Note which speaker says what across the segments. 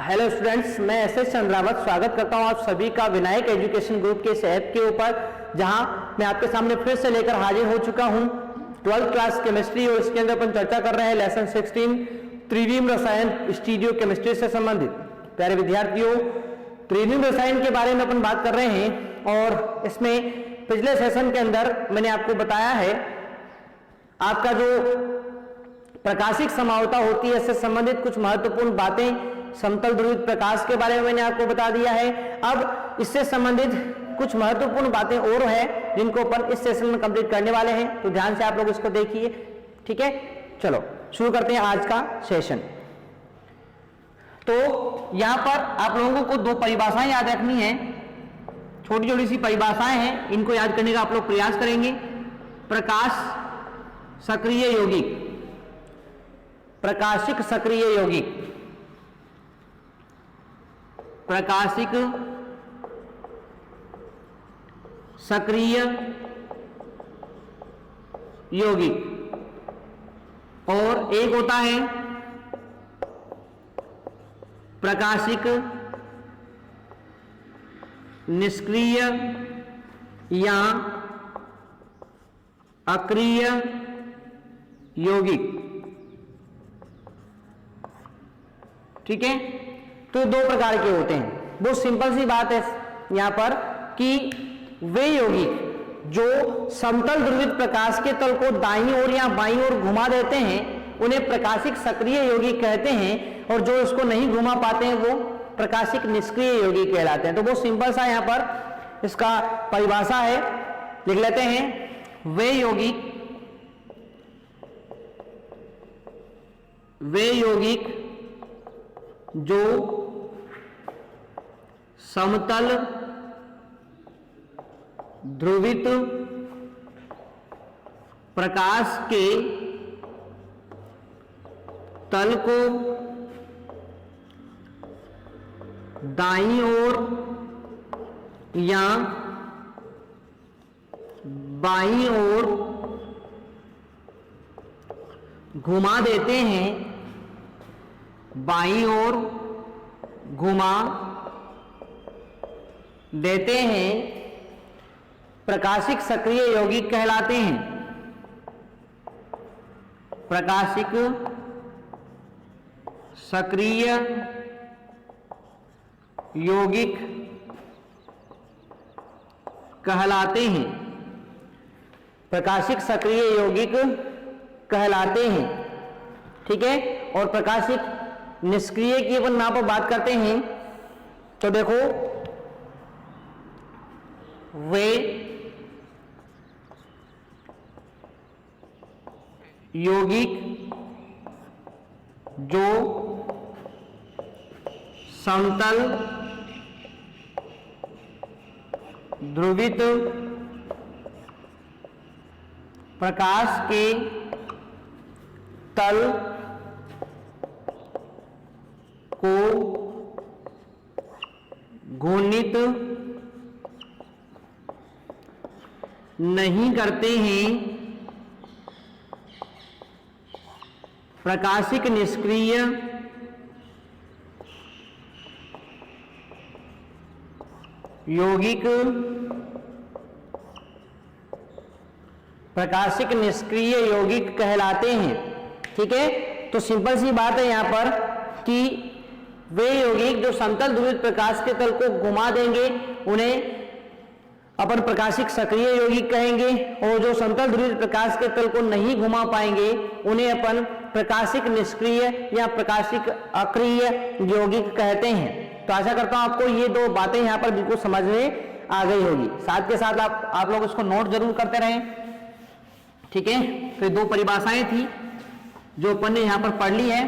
Speaker 1: Hello students, मैं S Chandrawat स्वागत करता हूं आप सभी का विनायक एजुकेशन ग्रुप के इस ऐप के ऊपर, जहां मैं आपके सामने फिर से लेकर हाजिर हो चुका हूं 12th क्लास केमिस्ट्री। और इसके अंदर अपन चर्चा कर रहे हैं लेसन 16 त्रिविम रसायन स्टीरियो केमिस्ट्री से संबंधित। प्यारे विद्यार्थियों, त्रिविम रसायन के बारे में अपन बात कर रहे हैं और इसमें पिछले सेशन के अंदर मैंने आपको बताया है आपका जो प्रकाशिक समावता होती है इससे संबंधित कुछ महत्वपूर्ण बातें, समतल ध्रुवित प्रकाश के बारे में मैंने आपको बता दिया है। अब इससे संबंधित कुछ महत्वपूर्ण बातें और है जिनको अपन इस सेशन में कंप्लीट करने वाले हैं, तो ध्यान से आप लोग इसको देखिए। ठीक है, चलो शुरू करते हैं आज का सेशन। तो यहां पर आप लोगों को दो परिभाषाएं याद रखनी है, छोटी छोटी सी परिभाषाएं हैं, इनको याद करने का आप लोग प्रयास करेंगे। प्रकाश सक्रिय यौगिक, प्रकाशिक सक्रिय यौगिक, प्रकाशिक सक्रिय यौगिक, और एक होता है प्रकाशिक निष्क्रिय या अक्रिय यौगिक। ठीक है, तो दो प्रकार के होते हैं। बहुत सिंपल सी बात है यहां पर कि वे यौगिक जो समतल ध्रुवित प्रकाश के तल को दाईं ओर या बाईं ओर घुमा देते हैं उन्हें प्रकाशिक सक्रिय यौगिक कहते हैं, और जो इसको नहीं घुमा पाते हैं वो प्रकाशिक निष्क्रिय यौगिक कहलाते हैं। तो बहुत सिंपल सा यहां पर इसका परिभाषा है, लिख लेते हैं। वे यौगिक जो समतल ध्रुवित प्रकाश के तल को दाईं ओर या बाईं ओर घुमा देते हैं, बाईं ओर घुमा देते हैं, प्रकाशिक सक्रिय यौगिक कहलाते हैं। प्रकाशिक सक्रिय यौगिक कहलाते हैं, प्रकाशिक सक्रिय यौगिक कहलाते हैं। ठीक है, और प्रकाशिक निष्क्रिय की अपन यहाँ पर बात करते हैं तो देखो, वे यौगिक जो समतल ध्रुवित प्रकाश के तल को घूर्णित नहीं करते हैं, प्रकाशिक निष्क्रिय यौगिक, प्रकाशिक निष्क्रिय यौगिक कहलाते हैं। ठीक है, तो सिंपल सी बात है यहां पर कि वे यौगिक जो समतल ध्रुवित प्रकाश के तल को घुमा देंगे उन्हें अपन प्रकाशिक सक्रिय यौगिक कहेंगे, और जो समतल ध्रुवित प्रकाश के तल को नहीं घुमा पाएंगे उन्हें अपन प्रकाशिक निष्क्रिय या प्रकाशिक अक्रिय यौगिक कहते हैं। तो आशा करता हूं आपको ये दो बातें यहां पर बिल्कुल समझ में आ गई होगी। साथ के साथ आप लोग इसको नोट जरूर करते रहें। ठीक है, तो दो परिभाषाएं थी जो अपन ने यहां पर पढ़ ली है।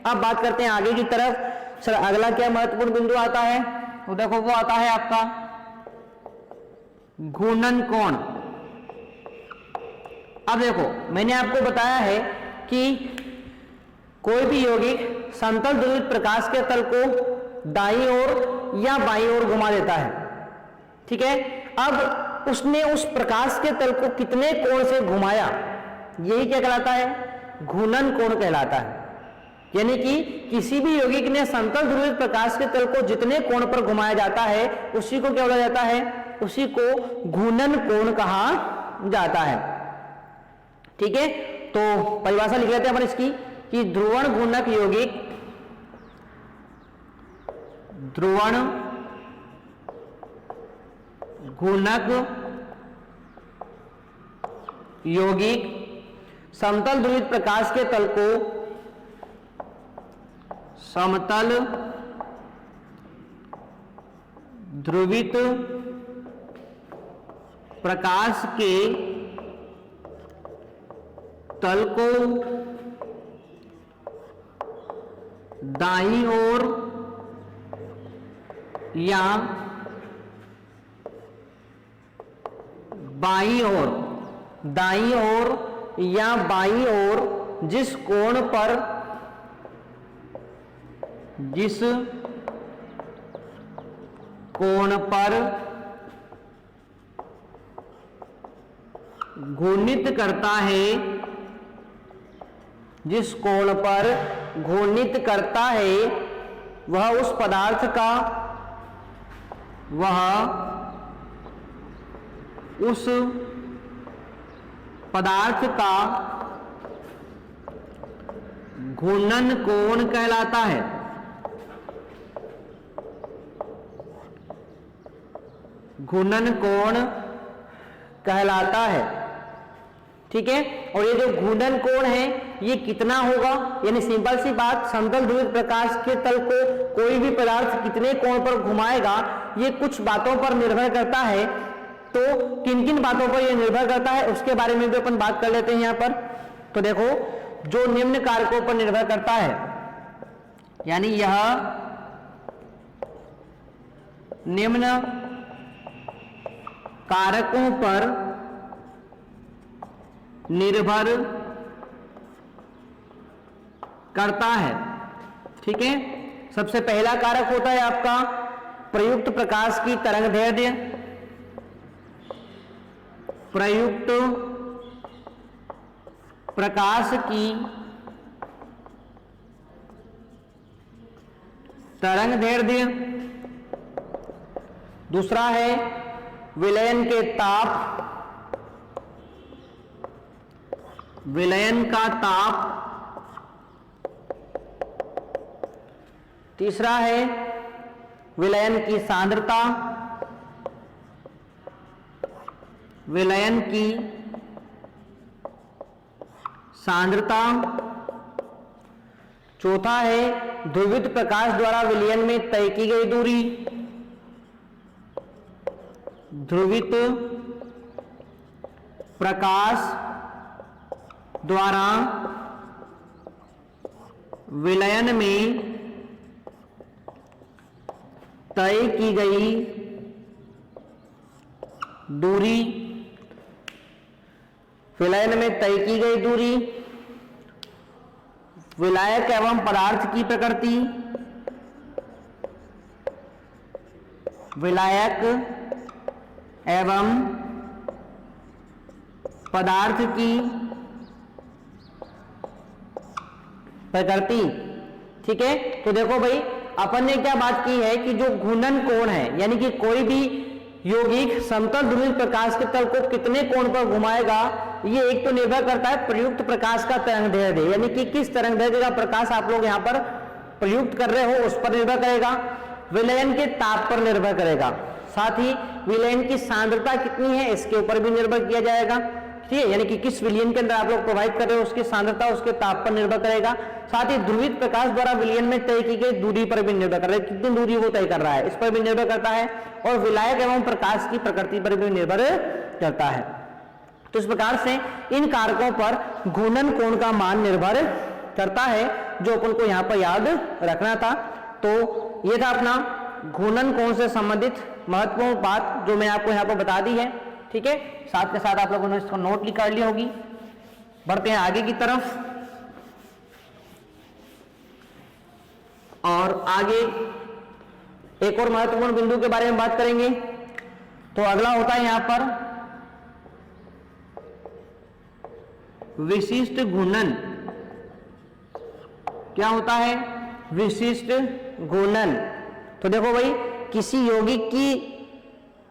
Speaker 1: अब बात करते हैं आगे की तरफ। सर, अगला क्या महत्वपूर्ण बिंदु आता है? तो देखो, वो आता है आपका घूर्णन कोण। अब देखो, मैंने आपको बताया है कि कोई भी यौगिक समतल ध्रुवित प्रकाश के तल को दाईं ओर या बाईं ओर घुमा देता है। ठीक है, अब उसने उस प्रकाश के तल को कितने कोण से घुमाया, यही क्या कहलाता है? घूर्णन कोण कहलाता है। यानी कि किसी भी यौगिक ने समतल ध्रुवित प्रकाश के तल को जितने कोण पर घुमाया जाता है उसी को क्या बोला जाता है, उसी को घूर्णन कोण कहा जाता है। ठीक है, तो परिभाषा लिख लेते हैं अपन इसकी कि ध्रुवण घूर्णक यौगिक, ध्रुवण घूर्णक यौगिक समतल ध्रुवित प्रकाश के तल को समतल ध्रुवित प्रकाश के तल को दाईं ओर या बाईं ओर, दाईं ओर या बाईं ओर जिस कोण पर, जिस कोण पर घूर्णित करता है, जिस कोण पर घूर्णित करता है वह उस पदार्थ का, वह उस पदार्थ का घूर्णन कोण कहलाता है। घूर्णन कोण कहलाता है। ठीक है, और ये जो घूर्णन कोण है ये कितना होगा, यानी सिंपल सी बात, समतल ध्रुवित प्रकाश के तल को कोई भी पदार्थ कितने कोण पर घुमाएगा ये कुछ बातों पर निर्भर करता है। तो किन किन बातों पर यह निर्भर करता है उसके बारे में भी अपन बात कर लेते हैं यहां पर। तो देखो, जो निम्न कारकों पर निर्भर करता है, यानी यह निम्न कारकों पर निर्भर करता है। ठीक है, सबसे पहला कारक होता है आपका प्रयुक्त प्रकाश की तरंगदैर्ध्य, प्रयुक्त प्रकाश की तरंगदैर्ध्य। दूसरा है विलयन के ताप, विलयन का ताप। तीसरा है विलयन की सांद्रता, विलयन की सांद्रता। चौथा है ध्रुवित प्रकाश द्वारा विलयन में तय की गई दूरी, ध्रुवित प्रकाश द्वारा विलयन में तय की गई दूरी, विलयन में तय की गई दूरी। विलायक एवं पदार्थ की प्रकृति, विलायक एवं पदार्थ की प्रकृति। ठीक है, तो देखो भाई, अपन ने क्या बात की है कि जो घूर्णन कोण है, यानी कि कोई भी यौगिक समतल ध्रुवित प्रकाश के तल को कितने कोण पर घुमाएगा, ये एक तो निर्भर करता है प्रयुक्त प्रकाश का तरंगदैर्ध्य, यानी कि किस तरंगदैर्ध्य का प्रकाश आप लोग यहाँ पर प्रयुक्त कर रहे हो उस पर निर्भर करेगा। विलयन के ताप पर निर्भर करेगा, साथ ही विलयन की सांद्रता कितनी है इसके ऊपर भी निर्भर किया जाएगा। ठीक है, यानी कि किस विलयन के अंदर आप लोग प्रोवाइड कर रहे हो उसकी सांद्रता उसके ताप पर निर्भर करेगा। साथ ही ध्रुवित प्रकाश द्वारा विलयन में तय की गई दूरी पर भी निर्भर कर रहा है, कितनी दूरी वो तय कर रहा है इस पर भी निर्भर करता है। और विलायक एवं प्रकाश की प्रकृति पर भी निर्भर करता है। तो इस प्रकार से इन कारकों पर घूर्णन कोण का मान निर्भर करता है, जो अपन को यहाँ पर याद रखना था। तो ये था अपना घूर्णन कोण से संबंधित महत्वपूर्ण बात जो मैं आपको यहाँ पर बता दी है। ठीक है, साथ के साथ आप लोगों ने इसको नोट भी कर ली होगी। बढ़ते हैं आगे की तरफ, और आगे एक और महत्वपूर्ण बिंदु के बारे में बात करेंगे। तो अगला होता है यहां पर विशिष्ट घूर्णन। क्या होता है? विशिष्ट घूर्णन। तो देखो भाई, किसी यौगिक की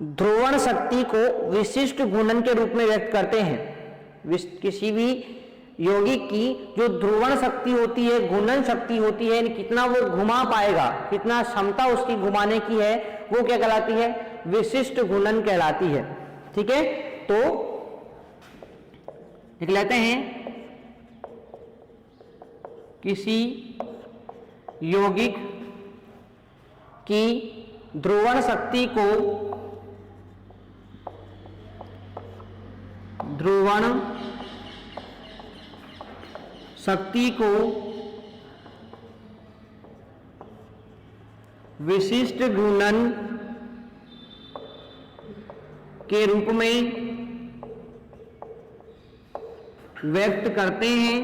Speaker 1: ध्रुवण शक्ति को विशिष्ट घूर्णन के रूप में व्यक्त करते हैं। किसी भी यौगिक की जो ध्रुवण शक्ति होती है, घूर्णन शक्ति होती है, कितना वो घुमा पाएगा, कितना क्षमता उसकी घुमाने की है, वो क्या कहलाती है? विशिष्ट घूर्णन कहलाती है। ठीक है, तो लिख लेते हैं, किसी यौगिक की ध्रुवण शक्ति को विशिष्ट घूर्णन के रूप में व्यक्त करते हैं।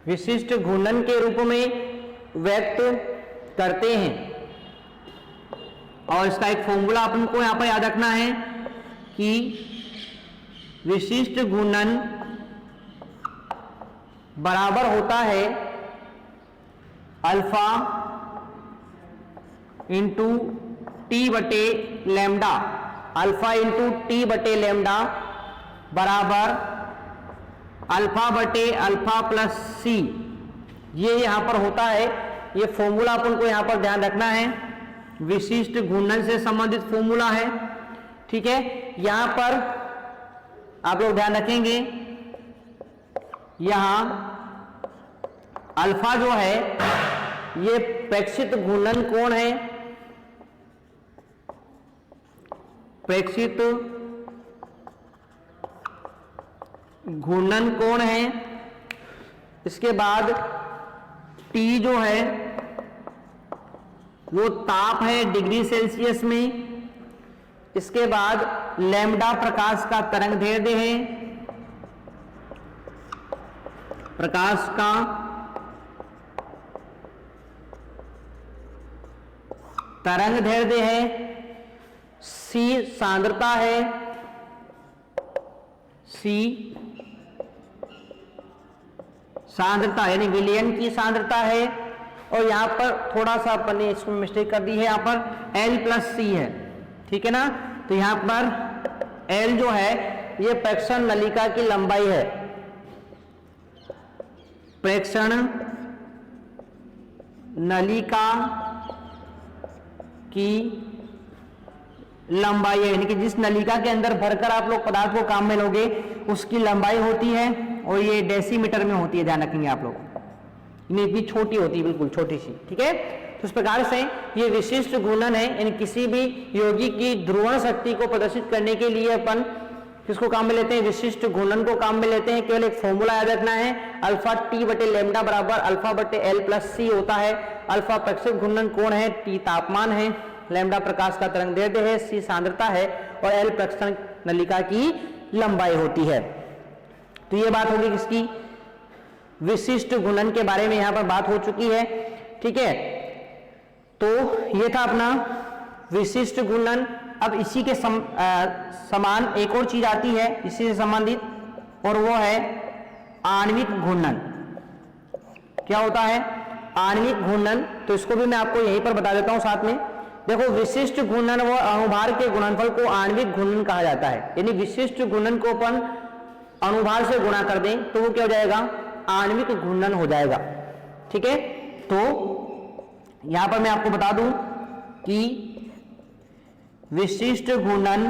Speaker 1: विशिष्ट घूर्णन के रूप में व्यक्त करते हैं। और इसका एक फॉर्मूला अपन को यहां पर याद रखना है कि विशिष्ट घूर्णन बराबर होता है अल्फा इंटू टी बटे लैम्डा। अल्फा इंटू टी बटे लैम्डा बराबर अल्फा बटे अल्फा प्लस सी। ये यहां पर होता है, ये फॉर्मूला अपन को यहां पर ध्यान रखना है, विशिष्ट घूर्णन से संबंधित फॉर्मूला है। ठीक है, यहां पर आप लोग ध्यान रखेंगे, यहां अल्फा जो है ये प्रेक्षित घूर्णन कोण है, प्रेक्षित घूर्णन कोण है। इसके बाद T जो है वो ताप है डिग्री सेल्सियस में। इसके बाद लैम्डा प्रकाश का तरंगदैर्ध्य है, प्रकाश का तरंगदैर्ध्य है। C सांद्रता है, C सांद्रता यानी विलयन की सांद्रता है। और यहां पर थोड़ा सा अपन ने इसमें मिस्टेक कर दी है, यहां पर L प्लस C है। ठीक है ना, तो यहां पर L जो है ये प्रेक्षण नलिका की लंबाई है, प्रेक्षण नलिका की लंबाई है, यानी कि जिस नलिका के अंदर भरकर आप लोग पदार्थ को काम में लोगे उसकी लंबाई होती है, और ये डेसीमीटर में होती है, ध्यान रखेंगे आप लोग, इतनी छोटी होती है, बिल्कुल छोटी सी। ठीक है, तो इस प्रकार से ये विशिष्ट घूर्णन है, यानी किसी भी यौगिक की ध्रुवण शक्ति को प्रदर्शित करने के लिए अपन किसको काम में लेते हैं? विशिष्ट घूर्णन को काम में लेते हैं। केवल एक फॉर्मूला याद रखना है, अल्फा टी बटे लैम्डा बराबर अल्फा बटे एल प्लस सी होता है। अल्फा प्रेक्षक घूर्णन कोण है, टी तापमान है, लैम्डा प्रकाश का तरंगदैर्ध्य है, सी सांद्रता है, और एल प्रेक्षण नलिका की लंबाई होती है। तो ये बात होगी किसकी? विशिष्ट घूर्णन के बारे में यहां पर बात हो चुकी है। ठीक है, तो ये था अपना विशिष्ट घूर्णन। अब इसी के समान एक और चीज आती है इसी से संबंधित, और वो है आणविक घूर्णन। क्या होता है आणविक घूर्णन? तो इसको भी मैं आपको यहीं पर बता देता हूं साथ में। देखो, विशिष्ट घूर्णन व अणुभार के गुणनफल को आणविक घूर्णन कहा जाता है। यानी विशिष्ट घूर्णन को अपन अणुभार से गुणा कर दें तो वो क्या हो जाएगा? आणविक घूर्णन हो जाएगा। ठीक है, तो यहां पर मैं आपको बता दूं कि विशिष्ट घूर्णन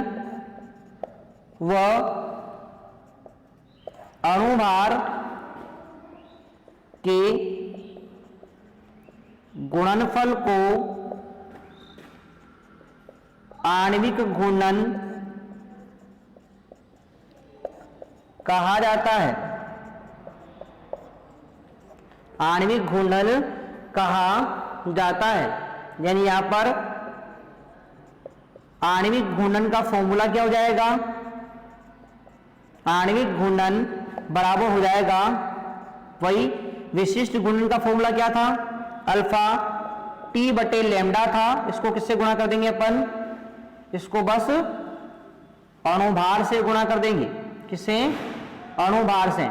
Speaker 1: व अणुभार के गुणनफल को आणविक घूर्णन कहा जाता है। आणविक घूर्णन कहा जाता है, यानी यहां पर आणविक घूर्णन का फॉर्मूला क्या हो जाएगा? आणविक घूर्णन बराबर हो जाएगा वही विशिष्ट घूर्णन का फॉर्मूला क्या था? अल्फा टी बटे लैम्डा था। इसको किससे गुणा कर देंगे अपन? इसको बस अणुभार से गुणा कर देंगे। किससे? अणुभार से।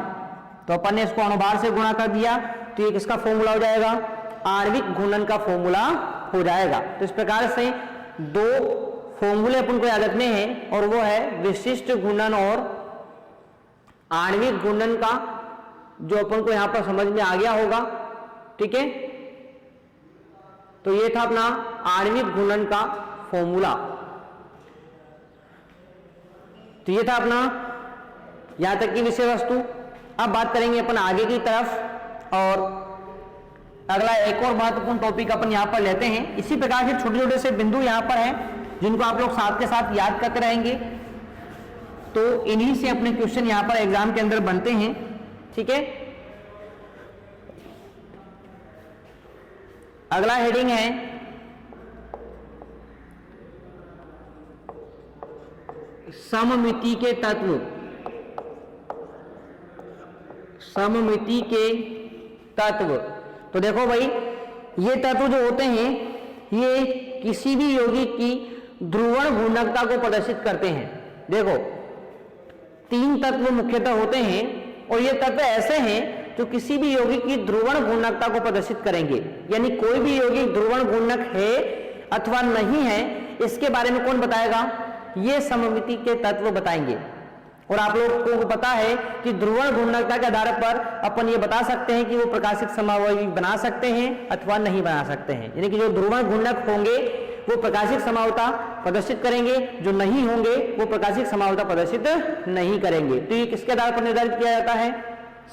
Speaker 1: तो अपन ने इसको अनुभार से गुणा कर दिया, तो ये किसका फॉर्मूला हो जाएगा, आणविक घूर्णन का फॉर्मूला हो जाएगा। तो इस प्रकार से दो फॉर्मूले अपन को याद रखने हैं, और वो है विशिष्ट घूर्णन और आणविक घूर्णन का, जो अपन को यहां पर समझ में आ गया होगा। ठीक है, तो ये था अपना आणविक घूर्णन का फॉर्मूला। तो ये था अपना यहां तक की विषय वस्तु। अब बात करेंगे अपन आगे की तरफ, और अगला एक और महत्वपूर्ण टॉपिक अपन यहां पर लेते हैं। इसी प्रकार के छोटे छोटे से बिंदु यहां पर हैं जिनको आप लोग साथ के साथ याद करते रहेंगे, तो इन्हीं से अपने क्वेश्चन यहां पर एग्जाम के अंदर बनते हैं। ठीक है, अगला हेडिंग है सममिति के तत्व। सममिति के तत्व, तो देखो भाई, ये तत्व जो होते हैं ये किसी भी यौगिक की ध्रुवण घूर्णकता को प्रदर्शित करते हैं। देखो, तीन तत्व मुख्यतः होते हैं, और ये तत्व ऐसे हैं जो किसी भी यौगिक की ध्रुवण घूर्णकता को प्रदर्शित करेंगे। यानी कोई भी यौगिक ध्रुवण घूर्णक है अथवा नहीं है, इसके बारे में कौन बताएगा, ये सममिति के तत्व बताएंगे। और आप लोगों को पता है कि ध्रुवण घूर्णकता के आधार पर अपन ये बता सकते हैं कि वो प्रकाशिक समावयवी बना सकते हैं अथवा नहीं बना सकते हैं। यानी कि जो ध्रुवण घूर्णक होंगे वो प्रकाशिक समावता प्रदर्शित करेंगे, जो नहीं होंगे वो प्रकाशिक समावता प्रदर्शित नहीं करेंगे। तो ये किसके आधार पर निर्धारित किया जाता है,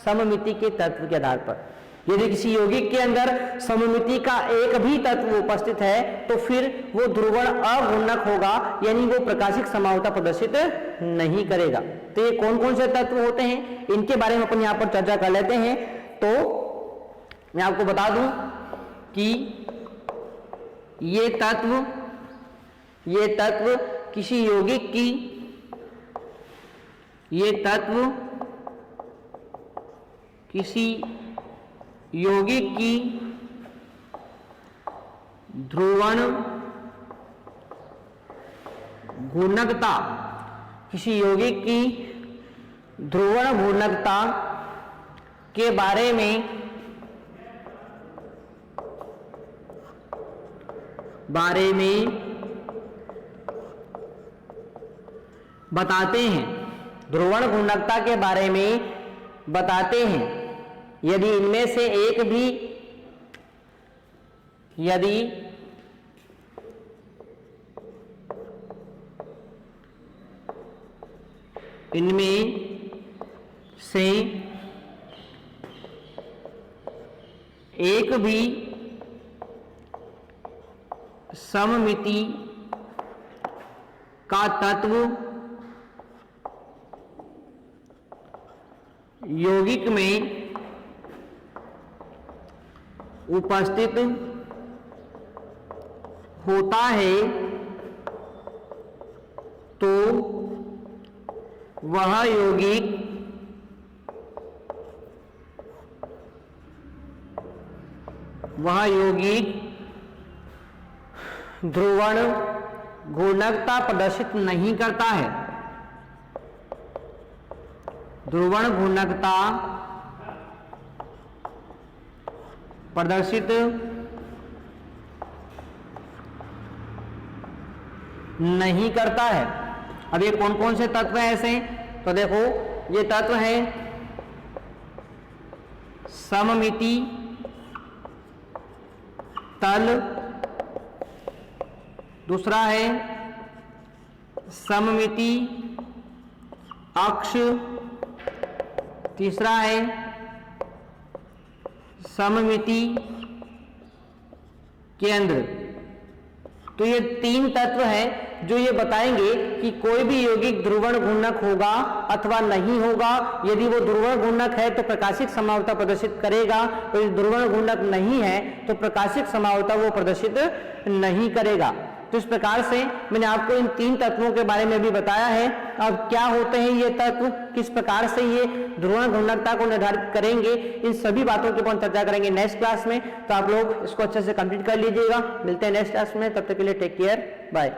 Speaker 1: सममिति के तत्व के आधार पर। यदि किसी यौगिक के अंदर सममिति का एक भी तत्व उपस्थित है तो फिर वो ध्रुवण अघूर्णक होगा, यानी वो प्रकाशिक समावता प्रदर्शित नहीं करेगा। तो ये कौन कौन से तत्व होते हैं, इनके बारे में अपन यहां पर चर्चा कर लेते हैं। तो मैं आपको बता दूं कि ये तत्व किसी यौगिक की, ये तत्व किसी यौगिक की ध्रुवण घूर्णकता, किसी यौगिक की ध्रुवण घूर्णकता के बारे में बताते हैं, ध्रुवण घूर्णकता के बारे में बताते हैं। यदि इनमें से एक भी, यदि इनमें से एक भी सममिति का तत्व यौगिक में उपस्थित होता है तो वह यौगिक ध्रुवण घूर्णकता प्रदर्शित नहीं करता है। ध्रुवण घूर्णकता प्रदर्शित नहीं करता है। अब ये कौन कौन से तत्व हैं ऐसे, तो देखो ये तत्व है सममिति तल, दूसरा है सममिति अक्ष, तीसरा है सममिति केंद्र। तो ये तीन तत्व हैं जो ये बताएंगे कि कोई भी यौगिक ध्रुवण घूर्णक होगा अथवा नहीं होगा। यदि वो ध्रुवण घूर्णक है तो प्रकाशिक समावता प्रदर्शित करेगा, तो यदि ध्रुवण घूर्णक नहीं है तो प्रकाशिक समावता वो प्रदर्शित नहीं करेगा। तो इस प्रकार से मैंने आपको इन तीन तत्वों के बारे में भी बताया है। अब क्या होते हैं ये तत्व, किस प्रकार से ये ध्रुवण घूर्णकता को निर्धारित करेंगे, इन सभी बातों के ऊपर चर्चा करेंगे नेक्स्ट क्लास में। तो आप लोग इसको अच्छे से कंप्लीट कर लीजिएगा। मिलते हैं नेक्स्ट क्लास में, तब तक के लिए टेक केयर, बाय।